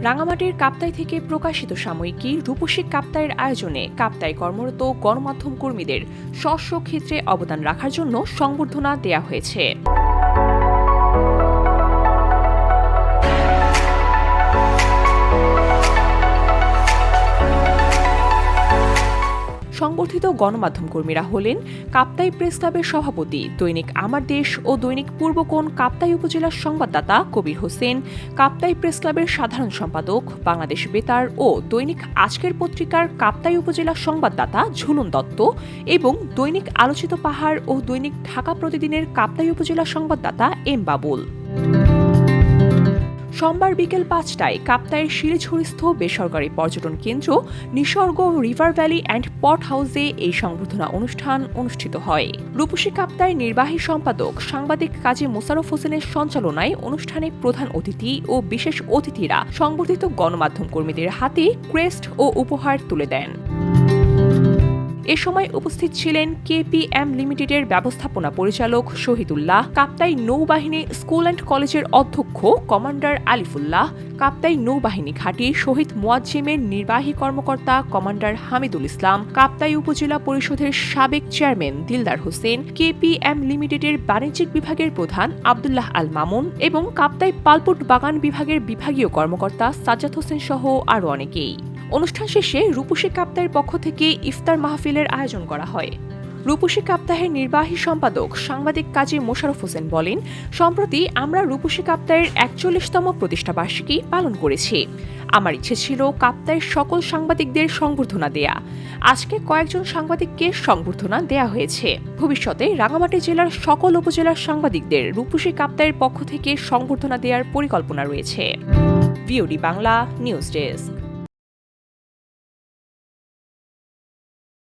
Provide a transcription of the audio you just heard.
রাঙামাটির কাপ্তাই থেকে প্রকাশিত সাময়িকী রূপসী কাপ্তাইয়ের আয়োজনে কাপ্তাই কর্মরত গণমাধ্যম কর্মীদের স্ব ক্ষেত্রে অবদান রাখার জন্য সংবর্ধনা দেয়া হয়েছে। সংবর্ধিত গণমাধ্যম কর্মীরা হলেন কাপ্তাই প্রেস ক্লাবের সভাপতি, দৈনিক আমার দেশ ও দৈনিক পূর্বকোণ কাপ্তাই উপজেলার সংবাদদাতা কবির হোসেন, কাপ্তাই প্রেস ক্লাবের সাধারণ সম্পাদক, বাংলাদেশ বেতার ও দৈনিক আজকের পত্রিকার কাপ্তাই উপজেলার সংবাদদাতা ঝুলন দত্ত এবং দৈনিক আলোচিত পাহাড় ও দৈনিক ঢাকা প্রতিদিনের কাপ্তাই উপজেলার সংবাদদাতা এম বাবুল। সোমবার বিকেল ৫টায় কাপ্তাইয়ের শিলিছড়িস্থ বেসরকারি পর্যটন কেন্দ্র নিসর্গ রিভার ভ্যালি অ্যান্ড পট হাউসে এই সংবর্ধনা অনুষ্ঠান অনুষ্ঠিত হয়। রূপসী কাপ্তাই নির্বাহী সম্পাদক সাংবাদিক কাজী মোশাররফ হোসেনের সঞ্চালনায় অনুষ্ঠানে প্রধান অতিথি ও বিশেষ অতিথিরা সংবর্ধিত গণমাধ্যম কর্মীদের হাতে ক্রেস্ট ও উপহার তুলে দেন। এ সময় উপস্থিত ছিলেন কেপিএম লিমিটেডের ব্যবস্থাপনা পরিচালক শহীদুল্লাহ, কাপ্তাই নৌবাহিনী স্কুল অ্যান্ড কলেজের অধ্যক্ষ কমান্ডার আলিফুল্লাহ, কাপ্তাই নৌবাহিনী ঘাঁটি শহীদ মোয়াজ্জেমের নির্বাহী কর্মকর্তা কমান্ডার হামিদুল ইসলাম, কাপ্তাই উপজেলা পরিষদের সাবেক চেয়ারম্যান দিলদার হোসেন, কেপিএম লিমিটেডের বাণিজ্যিক বিভাগের প্রধান আব্দুল্লাহ আল মামুন এবং কাপ্তাই পালপুট বাগান বিভাগের বিভাগীয় কর্মকর্তা সাজ্জাদ হোসেন সহ আরও অনেকেই। অনুষ্ঠান শেষে রূপসী কাপ্তাইয়ের পক্ষ থেকে ইফতার মাহফিলের আয়োজন করা হয়। রূপসী কাপ্তাইয়ের নির্বাহী সম্পাদক সাংবাদিক কাজী মোশাররফ হোসেন বলেন, সম্প্রতি আমরা রূপসী কাপ্তাইয়ের ৪১তম প্রতিষ্ঠাবার্ষিকী পালন করেছি। আমার ইচ্ছে ছিল কাপ্তাইয়ের সকল সাংবাদিকদের সংবর্ধনা দেয়া। আজকে কয়েকজন সাংবাদিককে সংবর্ধনা দেয়া হয়েছে। ভবিষ্যতে রাঙামাটি জেলার সকল উপজেলার সাংবাদিকদের রূপসী কাপ্তাইয়ের পক্ষ থেকে সংবর্ধনা দেওয়ার পরিকল্পনা রয়েছে। VOD Bangla news desk.